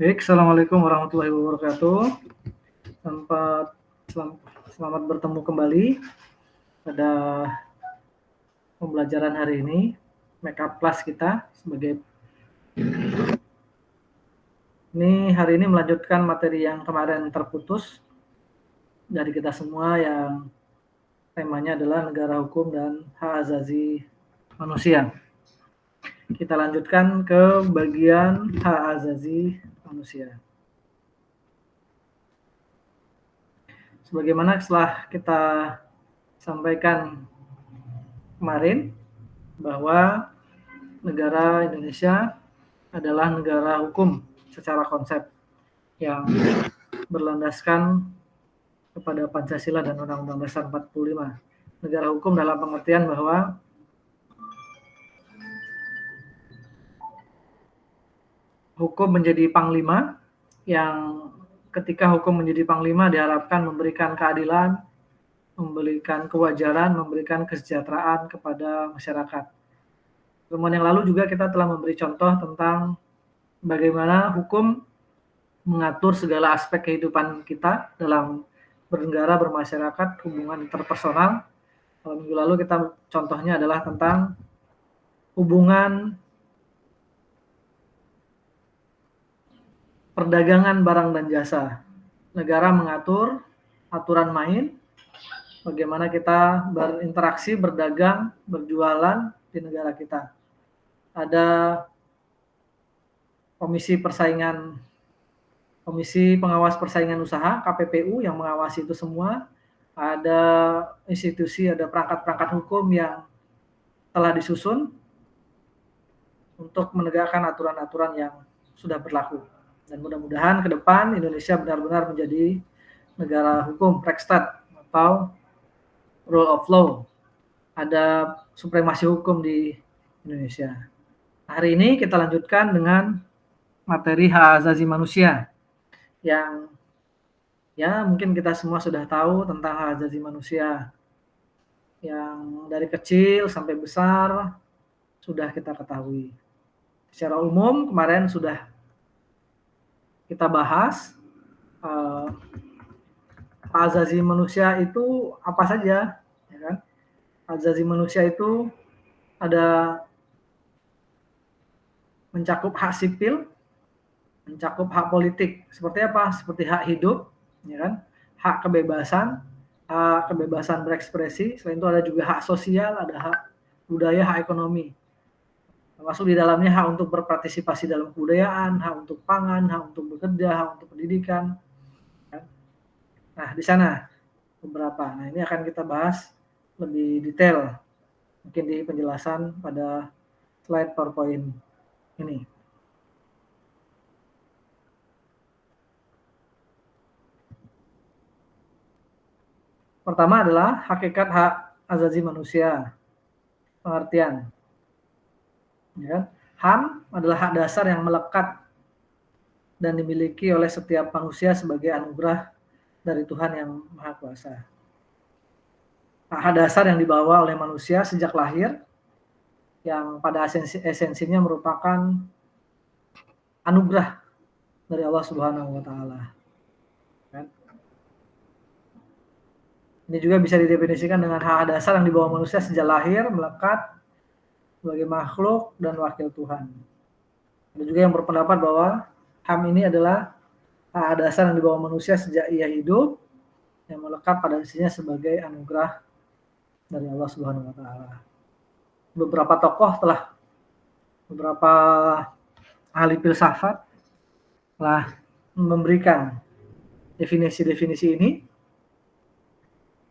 Baik, Assalamualaikum warahmatullahi wabarakatuh. Selamat selam selamat bertemu kembali pada pembelajaran hari ini, Makeup Class kita sebagai hari ini melanjutkan materi yang kemarin terputus dari kita semua yang temanya adalah negara hukum dan hak asasi manusia. Kita lanjutkan ke bagian hak asasi manusia. Sebagaimana setelah kita sampaikan kemarin bahwa negara Indonesia adalah negara hukum secara konsep yang berlandaskan kepada Pancasila dan Undang-Undang Dasar 45. Negara hukum dalam pengertian bahwa hukum menjadi panglima, yang ketika hukum menjadi panglima diharapkan memberikan keadilan, memberikan kewajaran, memberikan kesejahteraan kepada masyarakat. Pertemuan yang lalu juga kita telah memberi contoh tentang bagaimana hukum mengatur segala aspek kehidupan kita dalam bernegara, bermasyarakat, hubungan interpersonal. Kalau minggu lalu kita contohnya adalah tentang hubungan perdagangan barang dan jasa. Negara mengatur aturan main, bagaimana kita berinteraksi, berdagang, berjualan di negara kita. Ada Komisi Pengawas Persaingan Usaha, KPPU, yang mengawasi itu semua. Ada institusi, ada perangkat-perangkat hukum yang telah disusun untuk menegakkan aturan-aturan yang sudah berlaku. Dan mudah-mudahan ke depan Indonesia benar-benar menjadi negara hukum, Rechtsstaat atau rule of law. Ada supremasi hukum di Indonesia. Hari ini kita lanjutkan dengan materi hak asasi manusia yang ya mungkin kita semua sudah tahu tentang hak asasi manusia yang dari kecil sampai besar sudah kita ketahui. Secara umum kemarin sudah kita bahas hak asasi manusia itu apa saja, ya kan? Hak asasi manusia itu ada mencakup hak sipil, mencakup hak politik. Seperti apa? Seperti hak hidup, ya kan? Hak kebebasan berekspresi. Selain itu ada juga hak sosial, ada hak budaya, hak ekonomi. Termasuk di dalamnya hak untuk berpartisipasi dalam kebudayaan, hak untuk pangan, hak untuk bekerja, hak untuk pendidikan. Nah, di sana beberapa. Nah, ini akan kita bahas lebih detail, mungkin di penjelasan pada slide PowerPoint ini. Pertama adalah hakikat hak asasi manusia. Pengertian. Ya, HAM adalah hak dasar yang melekat dan dimiliki oleh setiap manusia sebagai anugerah dari Tuhan yang Maha Kuasa. Hak dasar yang dibawa oleh manusia sejak lahir, yang pada esensinya merupakan anugerah dari Allah Subhanahu wa Ta'ala. Ini juga bisa didefinisikan dengan hak dasar yang dibawa manusia sejak lahir, melekat sebagai makhluk dan wakil Tuhan. Ada juga yang berpendapat bahwa HAM ini adalah hak dasar yang dibawa manusia sejak ia hidup, yang melekat pada dirinya sebagai anugerah dari Allah Subhanahu wa Ta'ala. Beberapa ahli filsafat telah memberikan definisi-definisi ini.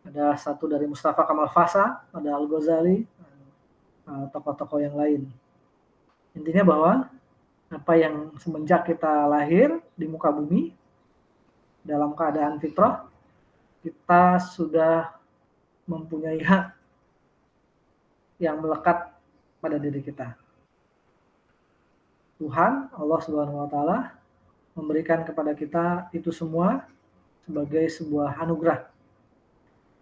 Ada satu dari Mustafa Kamal Fasa, ada Al-Ghazali, tokoh-tokoh yang lain. Intinya bahwa apa yang semenjak kita lahir di muka bumi dalam keadaan fitrah, kita sudah mempunyai hak yang melekat pada diri kita. Tuhan, Allah Subhanahu wa Ta'ala, memberikan kepada kita itu semua sebagai sebuah anugerah.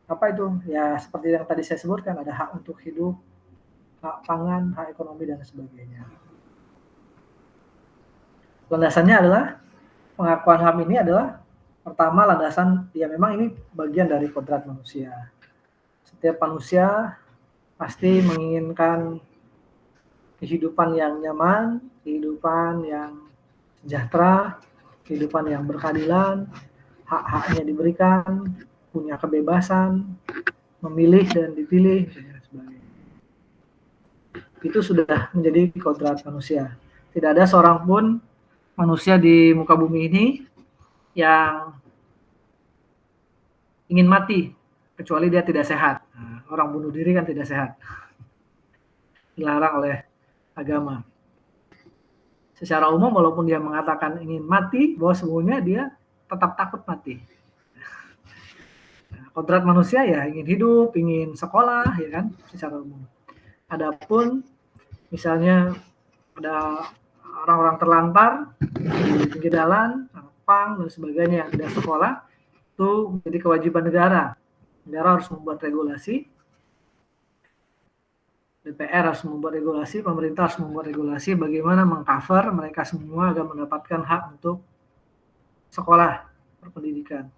Apa itu? Ya seperti yang tadi saya sebutkan, ada hak untuk hidup, hak pangan, hak ekonomi, dan sebagainya. Landasannya adalah pengakuan HAM ini adalah pertama landasan, ya memang ini bagian dari kodrat manusia. Setiap manusia pasti menginginkan kehidupan yang nyaman, kehidupan yang sejahtera, kehidupan yang berkeadilan, hak-haknya diberikan, punya kebebasan, memilih dan dipilih, dan sebagainya. Itu sudah menjadi kodrat manusia. Tidak ada seorang pun manusia di muka bumi ini yang ingin mati, kecuali dia tidak sehat. Nah, orang bunuh diri kan tidak sehat. Dilarang oleh agama. Secara umum walaupun dia mengatakan ingin mati, bahwa sebenarnya dia tetap takut mati. Nah, kodrat manusia ya ingin hidup, ingin sekolah, ya kan, secara umum. Adapun misalnya ada orang-orang terlantar di pinggir jalan, pang dan sebagainya yang tidak sekolah, itu menjadi kewajiban negara. Negara harus membuat regulasi, DPR harus membuat regulasi, pemerintah harus membuat regulasi bagaimana mengcover mereka semua agar mendapatkan hak untuk sekolah, berpendidikan,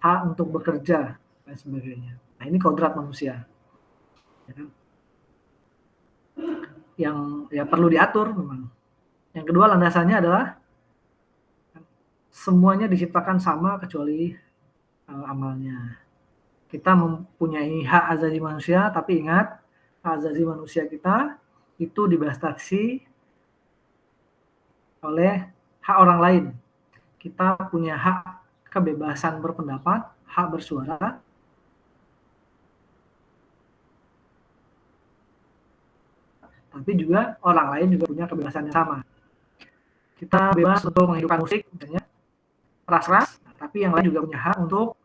hak untuk bekerja, dan sebagainya. Nah, ini kodrat manusia. Yang ya perlu diatur memang. Yang kedua landasannya adalah semuanya diciptakan sama kecuali amalnya. Kita mempunyai hak asasi manusia, tapi ingat, hak asasi manusia kita itu dibatasi oleh hak orang lain. Kita punya hak kebebasan berpendapat, hak bersuara, tapi juga orang lain juga punya kebebasan yang sama. Kita bebas untuk menghidupkan musik, misalnya keras-keras, tapi yang lain juga punya hak untuk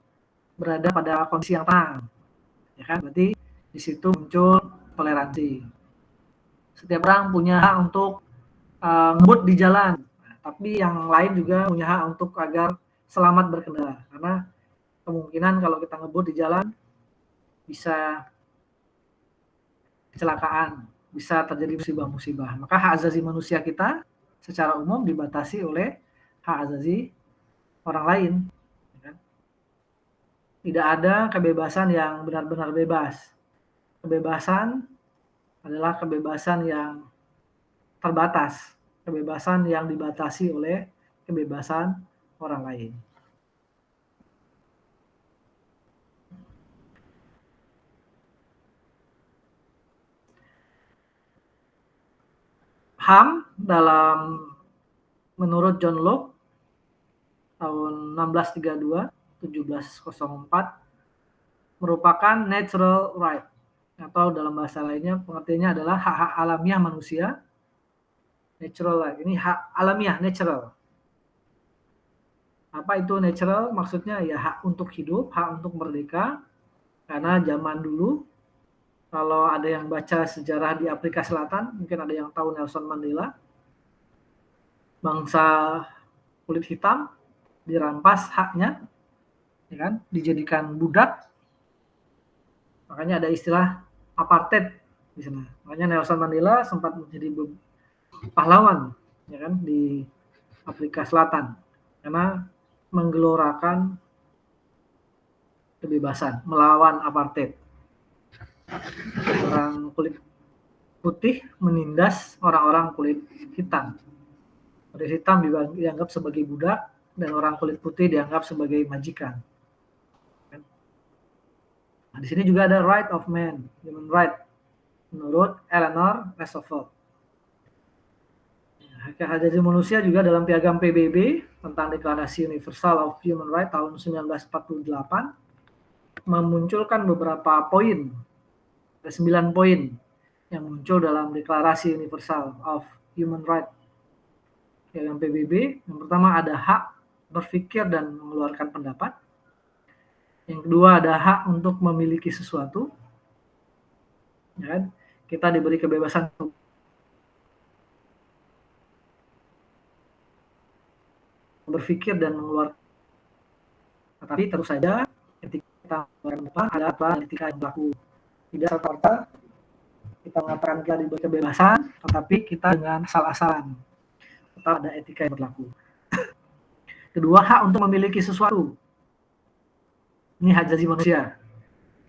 berada pada kondisi yang tenang, ya kan? Berarti di situ muncul toleransi. Setiap orang punya hak untuk ngebut di jalan, tapi yang lain juga punya hak untuk agar selamat berkendara, karena kemungkinan kalau kita ngebut di jalan bisa kecelakaan, bisa terjadi musibah-musibah. Maka hak asasi manusia kita secara umum dibatasi oleh hak asasi orang lain. Tidak ada kebebasan yang benar-benar bebas. Kebebasan adalah kebebasan yang terbatas, kebebasan yang dibatasi oleh kebebasan orang lain. HAM menurut John Locke tahun 1632, 1704 merupakan natural right, atau dalam bahasa lainnya pengertiannya adalah hak-hak alamiah manusia. Natural right, ini hak alamiah, natural. Apa itu natural? Maksudnya ya hak untuk hidup, hak untuk merdeka. Karena zaman dulu, kalau ada yang baca sejarah di Afrika Selatan, mungkin ada yang tahu Nelson Mandela, bangsa kulit hitam dirampas haknya, ya kan, dijadikan budak. Makanya ada istilah apartheid di sana. Makanya Nelson Mandela sempat menjadi pahlawan, ya kan, di Afrika Selatan karena menggelorakan kebebasan, melawan apartheid. Orang kulit putih menindas orang-orang kulit hitam. Kulit hitam dianggap sebagai budak dan orang kulit putih dianggap sebagai majikan. Nah, di sini juga ada right of man, human right, menurut Eleanor Roosevelt. Hak asasi manusia juga dalam piagam PBB tentang Deklarasi Universal of Human Rights tahun 1948 memunculkan beberapa poin, ada 9 poin yang muncul dalam Deklarasi Universal of Human Rights piagam PBB. Yang pertama ada hak berpikir dan mengeluarkan pendapat. Yang kedua ada hak untuk memiliki sesuatu. Ya, kita diberi kebebasan untuk berpikir dan mengeluarkan. Tetapi terus saja ketika kita mengeluarkan ada aturan etika yang berlaku. Tidak serta-merta kita mengatakan kita diberi kebebasan, tetapi kita dengan asal-asalan. Tetap ada etika yang berlaku. Kedua, hak untuk memiliki sesuatu. Ini hak asasi manusia.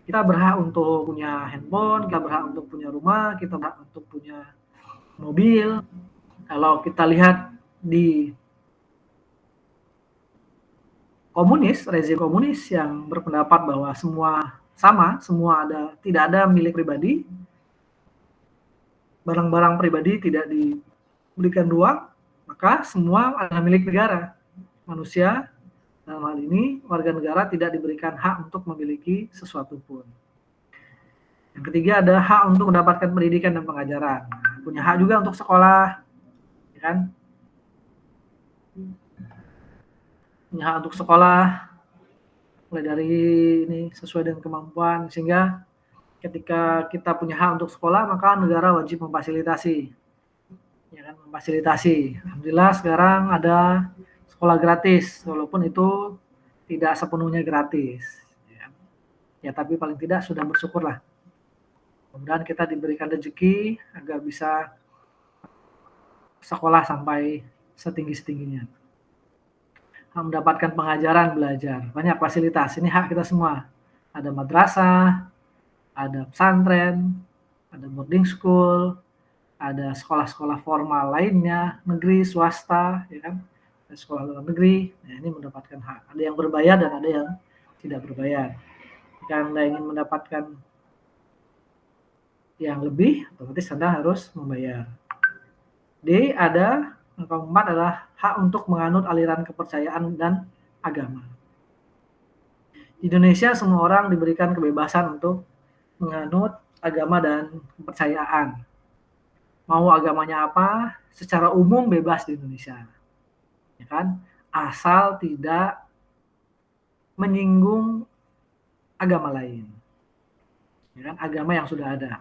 Kita berhak untuk punya handphone, kita berhak untuk punya rumah, kita berhak untuk punya mobil. Kalau kita lihat di komunis, rezim komunis yang berpendapat bahwa semua sama, semua tidak ada milik pribadi, barang-barang pribadi tidak diberikan ruang, maka semua adalah milik negara. Manusia, dalam hal ini warga negara, tidak diberikan hak untuk memiliki sesuatu pun. Yang ketiga ada hak untuk mendapatkan pendidikan dan pengajaran. Punya hak juga untuk sekolah, ya kan? Punya hak untuk sekolah, mulai dari ini sesuai dengan kemampuan, sehingga ketika kita punya hak untuk sekolah, maka negara wajib memfasilitasi. Ya kan, memfasilitasi. Alhamdulillah sekarang ada sekolah gratis, walaupun itu tidak sepenuhnya gratis. Ya, tapi paling tidak sudah bersyukurlah. Mudah-mudahan kita diberikan rezeki agar bisa sekolah sampai setinggi-tingginya. Mendapatkan pengajaran, belajar. Banyak fasilitas, ini hak kita semua. Ada madrasah, ada pesantren, ada boarding school, ada sekolah-sekolah formal lainnya, negeri, swasta, ya kan? Ada sekolah luar negeri, nah ini mendapatkan hak. Ada yang berbayar dan ada yang tidak berbayar. Jika Anda ingin mendapatkan yang lebih, otomatis Anda harus membayar. D, ada yang keempat adalah hak untuk menganut aliran kepercayaan dan agama. Di Indonesia semua orang diberikan kebebasan untuk menganut agama dan kepercayaan. Mau agamanya apa, secara umum bebas di Indonesia. Ya kan? Asal tidak menyinggung agama lain. Ya kan? Agama yang sudah ada.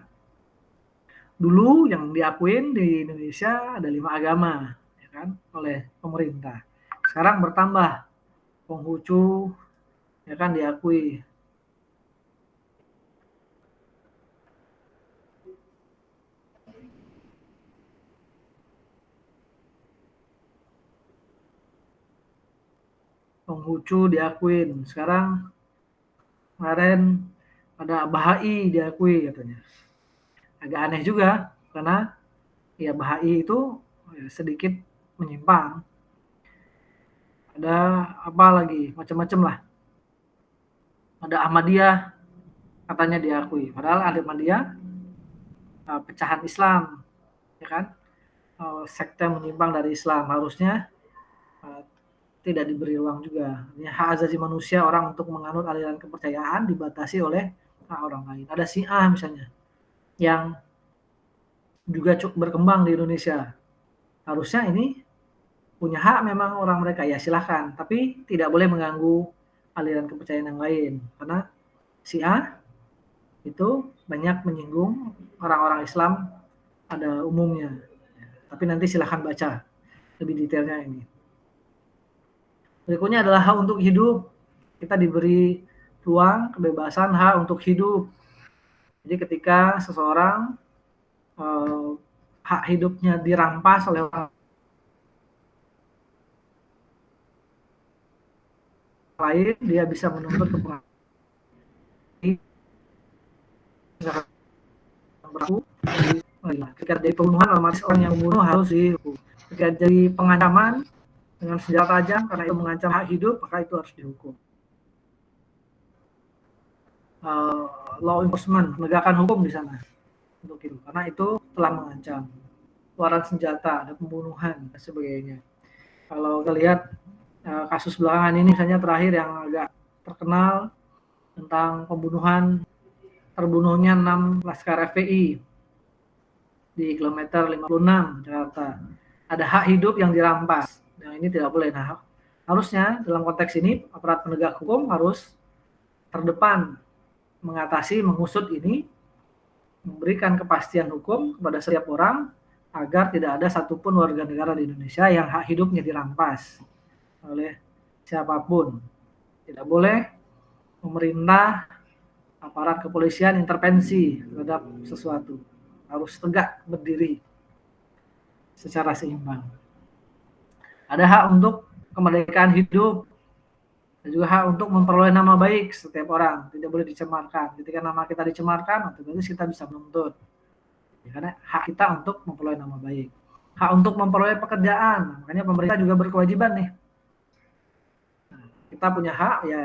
Dulu yang diakuin di Indonesia ada 5 agama, ya kan, oleh pemerintah. Sekarang bertambah, Konghucu, ya kan, diakui. Konghucu diakuin. Sekarang kemarin ada Bahai diakui katanya. Agak aneh juga karena ya Bahai itu sedikit menyimpang. Ada apa lagi, macam-macam lah. Ada Ahmadiyah katanya diakui. Padahal Ahmadiyah pecahan Islam, ya kan? Sekte menyimpang dari Islam, harusnya tidak diberi ruang juga. Ini hak asasi manusia orang untuk menganut aliran kepercayaan dibatasi oleh orang lain. Ada Syiah misalnya, yang juga cukup berkembang di Indonesia. Harusnya ini punya hak memang orang mereka, ya silahkan. Tapi tidak boleh mengganggu aliran kepercayaan yang lain. Karena Syiah itu banyak menyinggung orang-orang Islam pada umumnya. Tapi nanti silahkan baca lebih detailnya ini. Berikutnya adalah hak untuk hidup. Kita diberi ruang, kebebasan, hak untuk hidup. Jadi ketika seseorang hak hidupnya dirampas oleh orang lain, dia bisa menuntut ke pengadilan. Ketika jadi pembunuhan, otomatis orang yang membunuh harus dihukum. Ketika jadi pengancaman dengan senjata tajam karena itu mengancam hak hidup, maka itu harus dihukum. Law enforcement, penegakan hukum di sana untuk itu, karena itu telah mengancam. Keluaran senjata, ada pembunuhan dan sebagainya. Kalau kita lihat kasus belakangan ini, misalnya terakhir yang agak terkenal tentang pembunuhan, terbunuhnya 6 Laskar FPI di kilometer 56 Jakarta. Ada hak hidup yang dirampas. Yang ini tidak boleh. Nah, harusnya dalam konteks ini aparat penegak hukum harus terdepan mengatasi, mengusut ini, memberikan kepastian hukum kepada setiap orang agar tidak ada satupun warga negara di Indonesia yang hak hidupnya dirampas oleh siapapun. Tidak boleh pemerintah, aparat kepolisian intervensi terhadap sesuatu. Harus tegak berdiri secara seimbang. Ada hak untuk kemerdekaan hidup, dan juga hak untuk memperoleh nama baik setiap orang, tidak boleh dicemarkan. Ketika nama kita dicemarkan, otomatis kita bisa menuntut. Ya, karena hak kita untuk memperoleh nama baik. Hak untuk memperoleh pekerjaan, makanya pemerintah juga berkewajiban nih. Nah, kita punya hak ya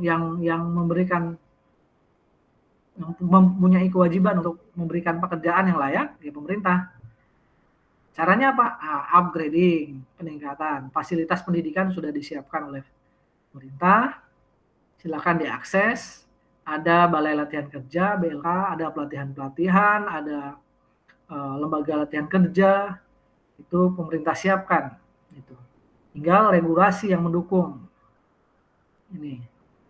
yang memberikan, yang mempunyai kewajiban untuk memberikan pekerjaan yang layak, ya pemerintah. Caranya apa? Upgrading, peningkatan. Fasilitas pendidikan sudah disiapkan oleh pemerintah, silakan diakses. Ada balai latihan kerja, BLK, ada pelatihan-pelatihan, ada lembaga latihan kerja, itu pemerintah siapkan. Itu. Tinggal regulasi yang mendukung. Ini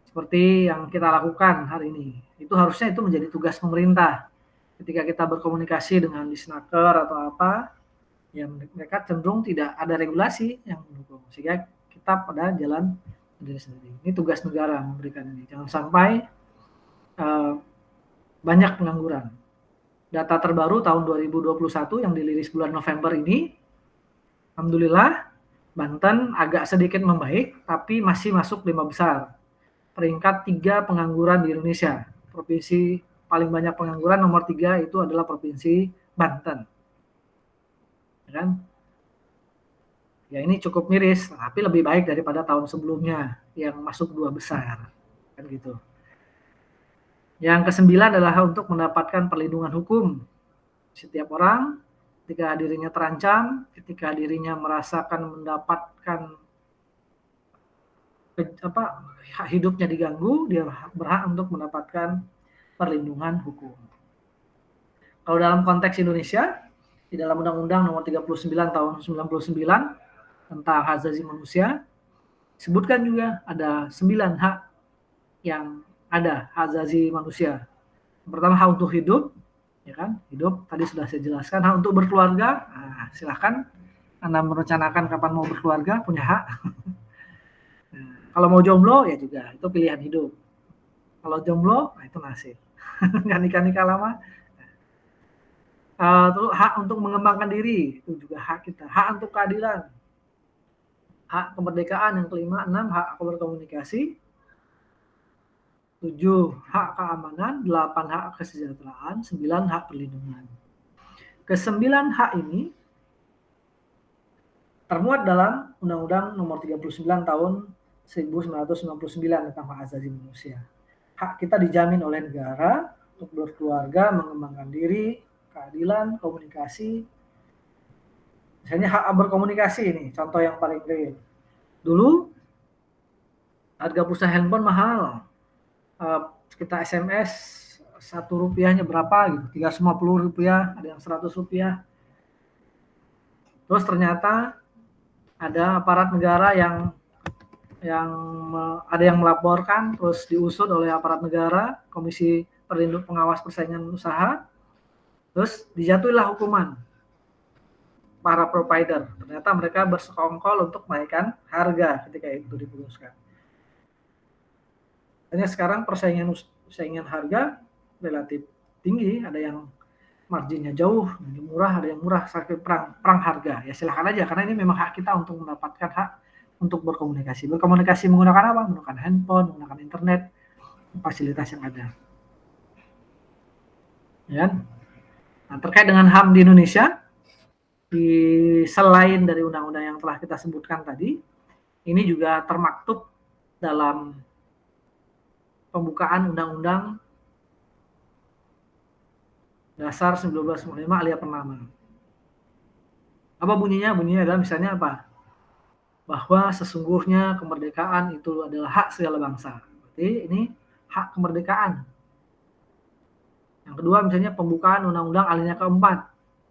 seperti yang kita lakukan hari ini. Itu harusnya itu menjadi tugas pemerintah. Ketika kita berkomunikasi dengan Disnaker atau apa, ya mereka cenderung tidak ada regulasi yang mendukung, sehingga kita pada jalan sendiri. Ini tugas negara memberikan ini. Jangan sampai banyak pengangguran. Data terbaru tahun 2021 yang dirilis bulan November ini, alhamdulillah Banten agak sedikit membaik, tapi masih masuk 5 besar. Peringkat 3 pengangguran di Indonesia. Provinsi paling banyak pengangguran nomor 3 itu adalah Provinsi Banten. Ya kan? Ya ini cukup miris, tapi lebih baik daripada tahun sebelumnya yang masuk 2 besar. Kan gitu. Yang ke-9 adalah untuk mendapatkan perlindungan hukum. Setiap orang ketika dirinya terancam, ketika dirinya merasakan mendapatkan hak hidupnya diganggu, dia berhak untuk mendapatkan perlindungan hukum. Kalau dalam konteks Indonesia, di dalam Undang-Undang Nomor 39 Tahun 99 tentang hak asasi manusia, sebutkan juga ada 9 hak yang ada hak asasi manusia. Yang pertama, hak untuk hidup, ya kan? Hidup tadi sudah saya jelaskan. Hak untuk berkeluarga, nah, silahkan Anda merencanakan kapan mau berkeluarga, punya hak. Nah, kalau mau jomblo ya juga itu pilihan hidup. Kalau jomblo, nah itu nasib. Nggak nikah-nikah lama. Terus hak untuk mengembangkan diri, itu juga hak kita. Hak untuk keadilan, hak kemerdekaan yang kelima. 6, hak berkomunikasi. 7, hak keamanan. 8, hak kesejahteraan. 9, hak perlindungan. Ke-9 hak ini termuat dalam Undang-Undang Nomor 39 Tahun 1999 tentang hak asasi manusia. Hak kita dijamin oleh negara untuk berkeluarga, mengembangkan diri, keadilan, komunikasi. Misalnya hak berkomunikasi ini, contoh yang paling real. Dulu harga pulsa handphone mahal. Kita SMS Rp1 berapa gitu, Rp350, ada yang Rp100. Terus ternyata ada aparat negara yang ada yang melaporkan, terus diusut oleh aparat negara, Komisi Perlindungan Pengawas Persaingan Usaha, terus dijatuhilah hukuman para provider. Ternyata mereka bersekongkol untuk menaikkan harga ketika itu diputuskan. Hanya sekarang persaingan harga relatif tinggi, ada yang marginnya jauh, ada murah, ada yang murah, sampai perang harga. Ya silakan aja, karena ini memang hak kita untuk mendapatkan hak untuk berkomunikasi. Berkomunikasi menggunakan apa? Menggunakan handphone, menggunakan internet, fasilitas yang ada. Ya. Nah, terkait dengan HAM di Indonesia, selain dari undang-undang yang telah kita sebutkan tadi, ini juga termaktub dalam pembukaan Undang-Undang Dasar 1945 alias Pernama. Apa bunyinya? Bunyinya adalah misalnya apa? Bahwa sesungguhnya kemerdekaan itu adalah hak segala bangsa. Berarti ini hak kemerdekaan. Yang kedua misalnya pembukaan Undang-Undang alinea keempat.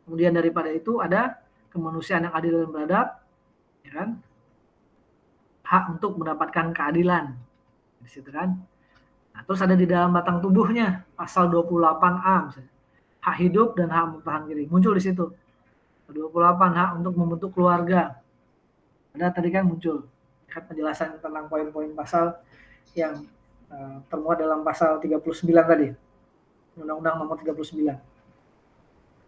Kemudian daripada itu ada kemanusiaan yang adil dan beradab, ya kan? Hak untuk mendapatkan keadilan. Di situ kan? Nah, terus ada di dalam batang tubuhnya pasal 28A misalnya. Hak hidup dan hak bertahan diri. Muncul di situ. 28 hak untuk membentuk keluarga. Ada tadi kan muncul penjelasan tentang poin-poin pasal yang termuat dalam pasal 39 tadi. Undang-Undang Nomor 39.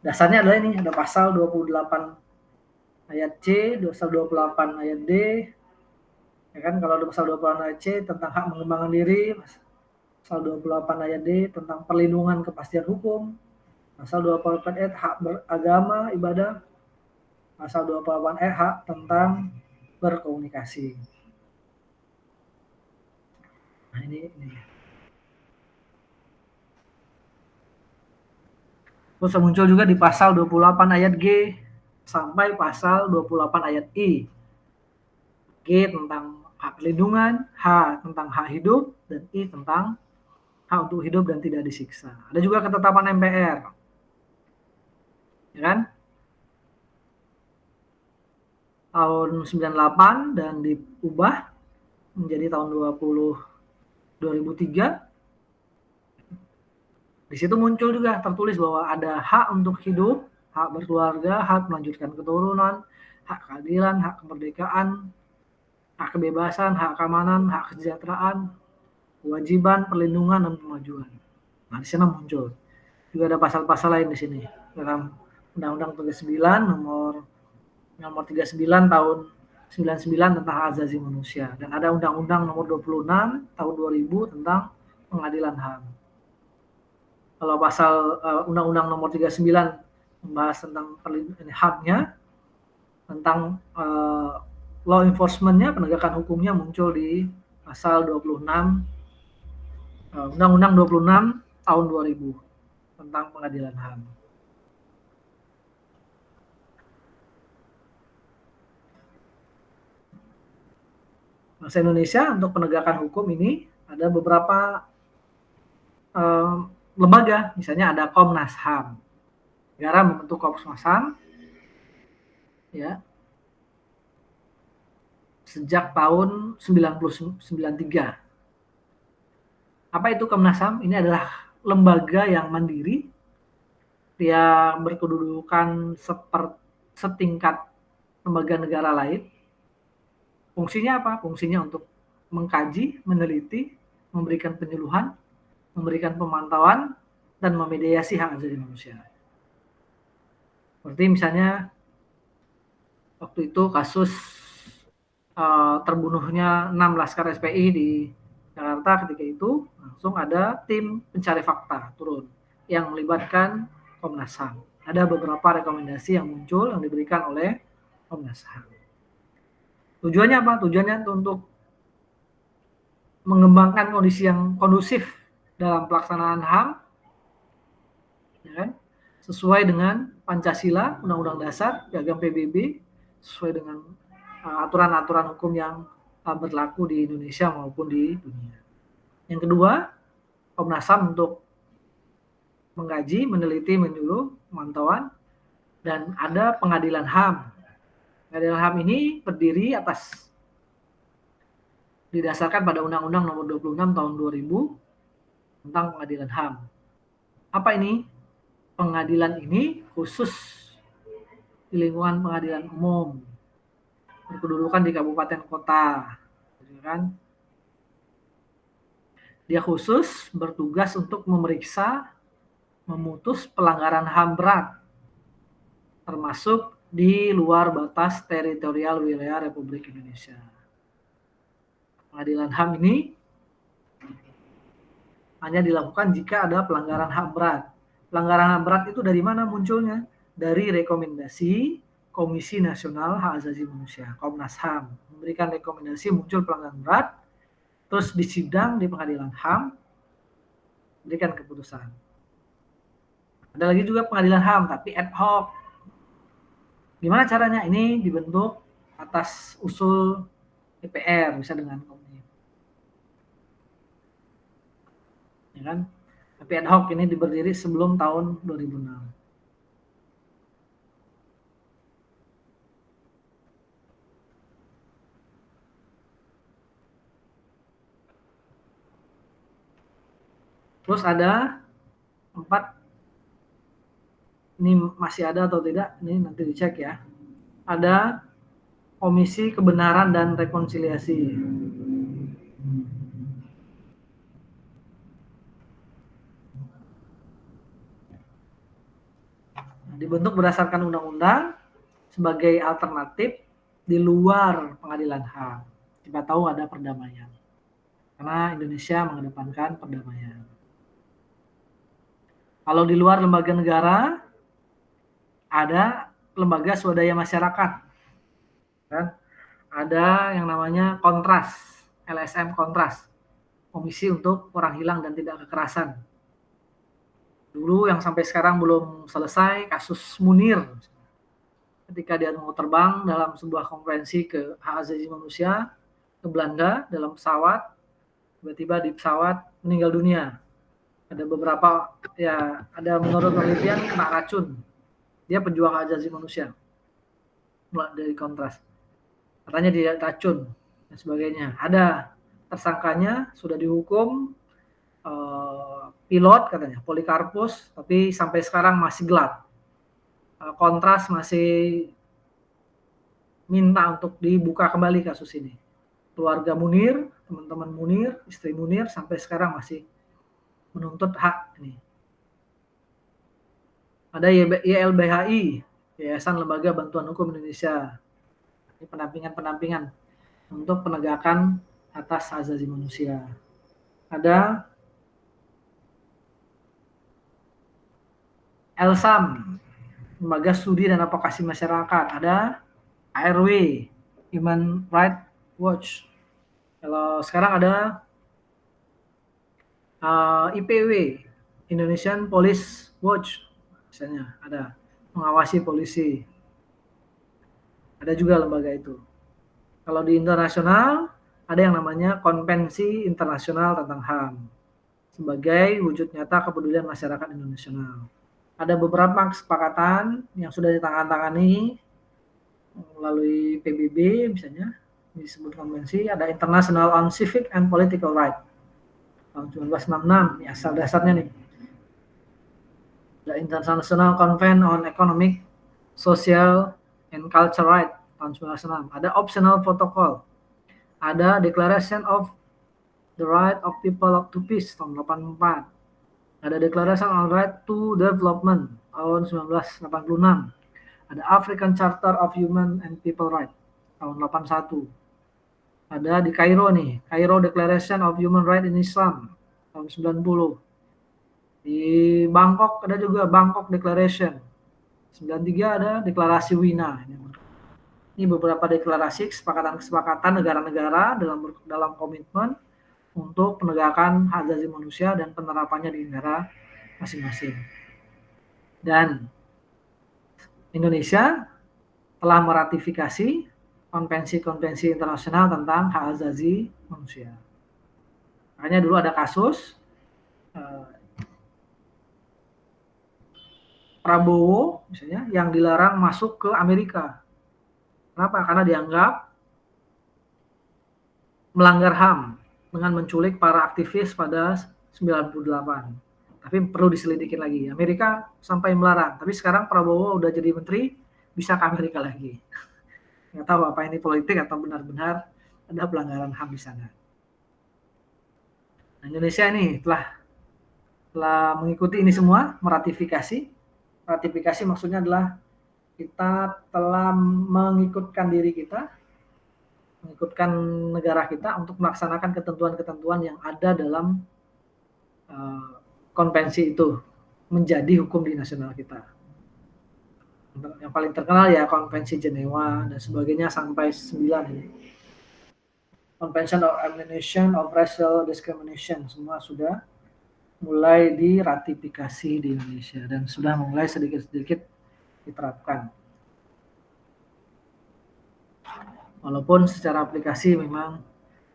Dasarnya adalah ini, ada pasal 28 ayat C, pasal 28 ayat D, Ya kan, kalau ada pasal 28 ayat C tentang hak mengembangkan diri, pasal 28 ayat D tentang perlindungan kepastian hukum, pasal 28 ayat hak beragama, ibadah, pasal 28 ayat hak tentang berkomunikasi. Nah, ini. Terus muncul juga di pasal 28 ayat G sampai pasal 28 ayat I. G tentang hak perlindungan, H tentang hak hidup, dan I tentang hak untuk hidup dan tidak disiksa. Ada juga ketetapan MPR, ya kan? Tahun 98 dan diubah menjadi tahun 2003. Di situ muncul juga tertulis bahwa ada hak untuk hidup, hak berkeluarga, hak melanjutkan keturunan, hak keadilan, hak kemerdekaan, hak kebebasan, hak keamanan, hak kesejahteraan, kewajiban, perlindungan, dan kemajuan. Nah, di sana muncul. Juga ada pasal-pasal lain di sini. Dalam Undang-Undang 39 nomor 39 tahun 99 tentang hak asasi manusia. Dan ada Undang-Undang nomor 26 tahun 2000 tentang pengadilan HAM. Kalau pasal Undang-Undang nomor 39 membahas tentang HAM-nya, tentang law enforcement-nya, penegakan hukumnya muncul di pasal 26 Undang-Undang 26 tahun 2000 tentang pengadilan HAM. Bahasa Indonesia untuk penegakan hukum ini ada beberapa lembaga, misalnya ada Komnas HAM. Negara membentuk Komnas HAM ya sejak tahun 1993. Apa itu Komnas HAM? Ini adalah lembaga yang mandiri, dia berkedudukan setingkat lembaga negara lain. Fungsinya apa? Fungsinya untuk mengkaji, meneliti, memberikan penyuluhan, memberikan pemantauan, dan memediasi hak asasi manusia. Seperti misalnya waktu itu kasus terbunuhnya 6 laskar SPI di Jakarta, ketika itu langsung ada tim pencari fakta turun yang melibatkan Komnas HAM. Ada beberapa rekomendasi yang muncul yang diberikan oleh Komnas HAM. Tujuannya apa? Tujuannya untuk mengembangkan kondisi yang kondusif dalam pelaksanaan HAM, ya kan? Sesuai dengan Pancasila, Undang-Undang Dasar, Piagam PBB, sesuai dengan aturan-aturan hukum yang berlaku di Indonesia maupun di dunia. Yang kedua, Komnas HAM untuk mengkaji, meneliti, menyuluh, pemantauan, dan ada pengadilan HAM. Pengadilan HAM ini berdiri atas didasarkan pada Undang-Undang nomor 26 tahun 2000 tentang pengadilan HAM. Apa ini? Pengadilan ini khusus di lingkungan pengadilan umum, berkedudukan di kabupaten kota, kan? Dia khusus bertugas untuk memeriksa, memutus pelanggaran HAM berat, termasuk di luar batas teritorial wilayah Republik Indonesia. Pengadilan HAM ini hanya dilakukan jika ada pelanggaran HAM berat. Pelanggaran HAM berat itu dari mana munculnya? Dari rekomendasi Komisi Nasional Hak Asasi Manusia, Komnas HAM. Memberikan rekomendasi muncul pelanggaran berat, terus disidang di pengadilan HAM, berikan keputusan. Ada lagi juga pengadilan HAM, tapi ad hoc. Gimana caranya? Ini dibentuk atas usul DPR, bisa dengan komisi. Ya kan? Tapi ad hoc ini berdiri sebelum tahun 2006. Terus ada 4, ini masih ada atau tidak, ini nanti dicek ya. Ada Komisi Kebenaran dan Rekonsiliasi. Dibentuk berdasarkan undang-undang sebagai alternatif di luar pengadilan HAM. Siapa tahu ada perdamaian. Karena Indonesia mengedepankan perdamaian. Kalau di luar lembaga negara, ada lembaga swadaya masyarakat. Kan? Ada yang namanya Kontras, LSM Kontras, Komisi untuk Orang Hilang dan Tidak Kekerasan. Dulu yang sampai sekarang belum selesai kasus Munir, ketika dia mau terbang dalam sebuah konferensi ke hak asasi manusia ke Belanda dalam pesawat, tiba-tiba di pesawat meninggal dunia. Ada beberapa, ya ada menurut penelitian kena racun. Dia pejuang hak asasi manusia dari Kontras. Katanya dia racun dan sebagainya. Ada tersangkanya, sudah dihukum, pilot katanya, Polikarpus, tapi sampai sekarang masih gelap. Kontras masih minta untuk dibuka kembali kasus ini. Keluarga Munir, teman-teman Munir, istri Munir sampai sekarang masih menuntut hak ini. Ada YLBHI, Yayasan Lembaga Bantuan Hukum Indonesia. Ini pendampingan untuk penegakan atas hak asasi manusia. Ada LSAM, Lembaga Studi dan Advokasi Masyarakat. Ada ARW, Human Rights Watch. Kalau sekarang ada IPW, Indonesian Police Watch, misalnya ada mengawasi polisi. Ada juga lembaga itu. Kalau di internasional, ada yang namanya Konvensi Internasional tentang HAM sebagai wujud nyata kepedulian masyarakat Indonesia. Ada beberapa kesepakatan yang sudah ditandatangani melalui PBB, misalnya disebut konvensi. Ada International on Civic and Political Rights tahun 1966, ini asal dasarnya nih. Ada International Convention on Economic, Social, and Cultural Rights tahun 1996. Ada Optional Protocol. Ada Declaration of the Right of People to Peace tahun 1984. Ada Declaration on Right to Development tahun 1986. Ada African Charter of Human and People Rights tahun 81. Ada di Kairo nih, Cairo Declaration of Human Rights in Islam tahun 90. Di Bangkok ada juga Bangkok Declaration. 93 ada Deklarasi Wina. Ini beberapa deklarasi kesepakatan negara-negara dalam komitmen untuk penegakan hak asasi manusia dan penerapannya di negara masing-masing. Dan Indonesia telah meratifikasi konvensi-konvensi internasional tentang hak asasi manusia. Makanya dulu ada kasus Prabowo misalnya yang dilarang masuk ke Amerika. Kenapa? Karena dianggap melanggar HAM dengan menculik para aktivis pada 98. Tapi perlu diselidikin lagi. Amerika sampai melarang. Tapi sekarang Prabowo udah jadi menteri, bisa ke Amerika lagi. Nggak tahu apa ini politik atau benar-benar ada pelanggaran HAM di sana. Nah, Indonesia ini telah mengikuti ini semua, meratifikasi. Ratifikasi maksudnya adalah kita telah mengikutkan diri kita, mengikutkan negara kita untuk melaksanakan ketentuan-ketentuan yang ada dalam konvensi itu menjadi hukum di nasional kita. Yang paling terkenal ya Konvensi Jenewa dan sebagainya sampai 9 ini. Convention of Elimination of Racial Discrimination semua sudah mulai diratifikasi di Indonesia dan sudah mulai sedikit-sedikit diterapkan. Walaupun secara aplikasi memang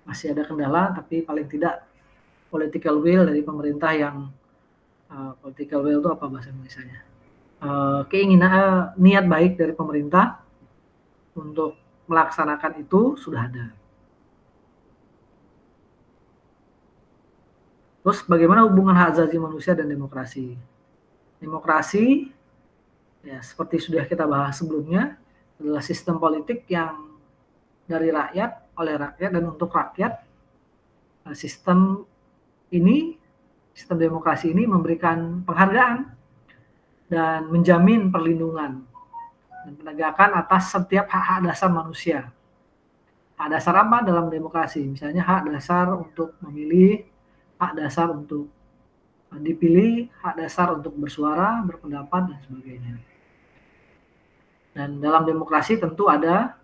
masih ada kendala, tapi paling tidak political will dari pemerintah yang political will itu apa bahasa Indonesianya? Keinginan niat baik dari pemerintah untuk melaksanakan itu sudah ada. Terus bagaimana hubungan hak asasi manusia dan demokrasi? Demokrasi ya seperti sudah kita bahas sebelumnya adalah sistem politik yang dari rakyat, oleh rakyat dan untuk rakyat. Sistem demokrasi ini memberikan penghargaan dan menjamin perlindungan dan penegakan atas setiap hak-hak dasar manusia. Hak dasar apa dalam demokrasi? Misalnya hak dasar untuk memilih, hak dasar untuk dipilih, hak dasar untuk bersuara, berpendapat, dan sebagainya. Dan dalam demokrasi tentu ada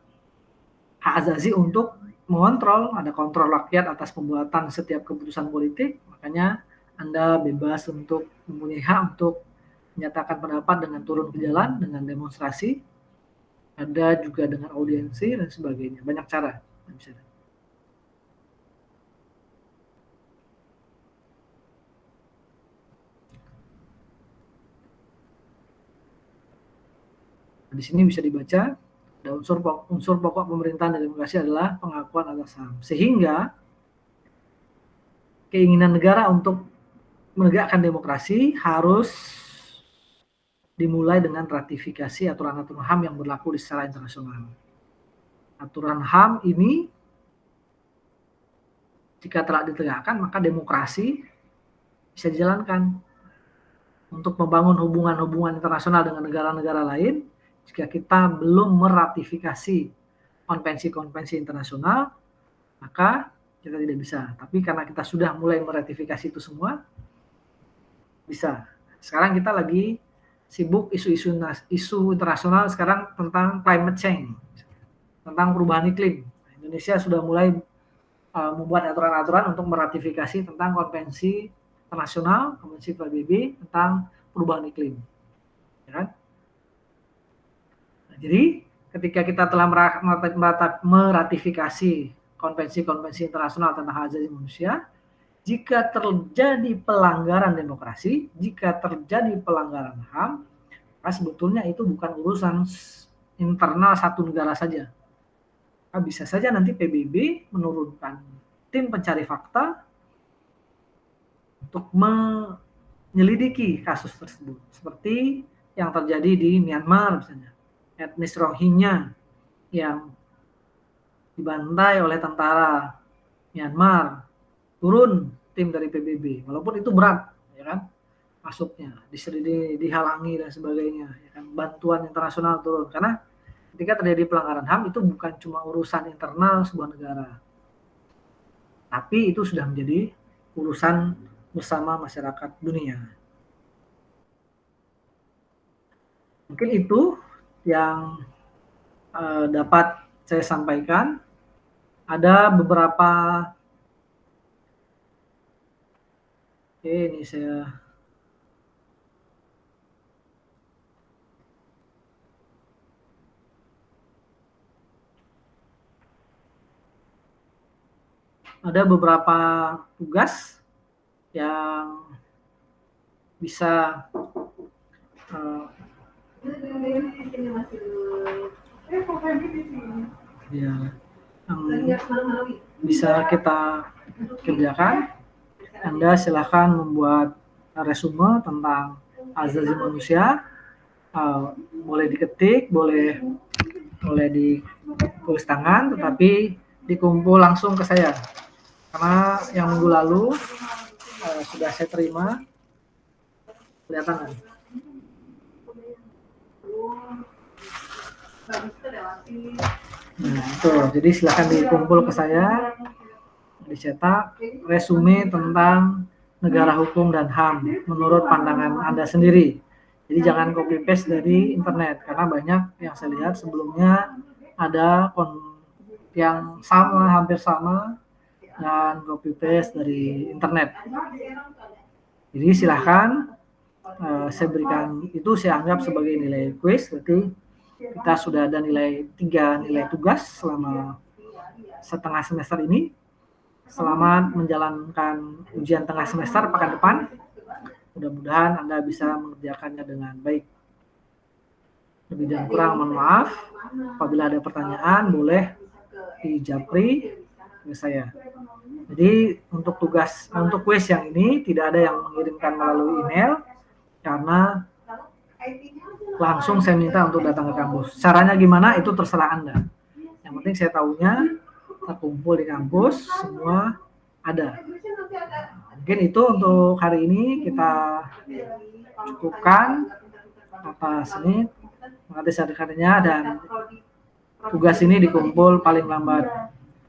hak asasi untuk mengontrol, ada kontrol rakyat atas pembuatan setiap keputusan politik, makanya Anda bebas untuk mempunyai hak untuk menyatakan pendapat dengan turun ke jalan, dengan demonstrasi, ada juga dengan audiensi, dan sebagainya. Banyak cara. Di sini bisa dibaca, ada unsur pokok pemerintahan dan demokrasi adalah pengakuan atas HAM. Sehingga keinginan negara untuk menegakkan demokrasi harus dimulai dengan ratifikasi aturan-aturan HAM yang berlaku di secara internasional. Aturan HAM ini jika telah ditegakkan, maka demokrasi bisa dijalankan. Untuk membangun hubungan-hubungan internasional dengan negara-negara lain, jika kita belum meratifikasi konvensi-konvensi internasional, maka kita tidak bisa. Tapi karena kita sudah mulai meratifikasi itu semua, bisa. Sekarang kita lagi sibuk isu internasional sekarang tentang climate change, tentang perubahan iklim. Indonesia sudah mulai membuat aturan-aturan untuk meratifikasi tentang konvensi internasional, konvensi PBB tentang perubahan iklim. Ya kan? Nah, jadi ketika kita telah meratifikasi konvensi-konvensi internasional tentang hak asasi manusia, jika terjadi pelanggaran demokrasi, jika terjadi pelanggaran HAM, maka sebetulnya itu bukan urusan internal satu negara saja. Bisa saja nanti PBB menurunkan tim pencari fakta untuk menyelidiki kasus tersebut. Seperti yang terjadi di Myanmar misalnya. Etnis Rohingya yang dibantai oleh tentara Myanmar. Turun tim dari PBB. Walaupun itu berat, ya kan? Masuknya, dihalangi dan sebagainya. Ya kan? Bantuan internasional turun. Karena ketika terjadi pelanggaran HAM itu bukan cuma urusan internal sebuah negara, tapi itu sudah menjadi urusan bersama masyarakat dunia. Mungkin itu yang dapat saya sampaikan. Ada beberapa, ini saya ada beberapa tugas yang bisa ya, bisa kita kerjakan. Anda silahkan membuat resume tentang asasi manusia, boleh diketik, boleh ditulis tangan, tetapi dikumpul langsung ke saya. Karena yang minggu lalu sudah saya terima, kelihatan kan? Nah, itu. Jadi silakan dikumpul ke saya, dicetak resume tentang negara hukum dan HAM menurut pandangan Anda sendiri. Jadi jangan copy paste dari internet, karena banyak yang saya lihat sebelumnya ada yang sama, hampir sama, dan copy paste dari internet. Jadi silahkan saya berikan itu, saya anggap sebagai nilai quiz. Berarti kita sudah ada 3 nilai tugas selama setengah semester ini. Selamat menjalankan ujian tengah semester pekan depan. Mudah-mudahan Anda bisa mengerjakannya dengan baik. Lebih dan kurang mohon maaf. Apabila ada pertanyaan boleh di japri ke saya. Jadi untuk kuis yang ini tidak ada yang mengirimkan melalui email, karena langsung saya minta untuk datang ke kampus. Caranya gimana itu terserah Anda. Yang penting saya tahunya terkumpul di kampus, semua ada. Mungkin itu untuk hari ini kita cukupkan atas ini mengatasi adanya, dan tugas ini dikumpul paling lambat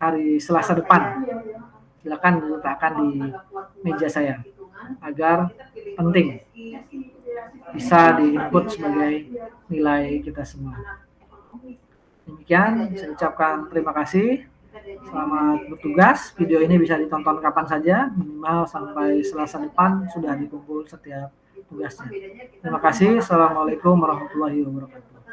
hari Selasa depan. Silakan diletakkan di meja saya agar penting bisa diinput sebagai nilai kita semua. Demikian, saya ucapkan terima kasih. Selamat bertugas. Video ini bisa ditonton kapan saja, minimal sampai Selasa depan sudah dikumpul setiap tugasnya. Terima kasih. Assalamualaikum warahmatullahi wabarakatuh.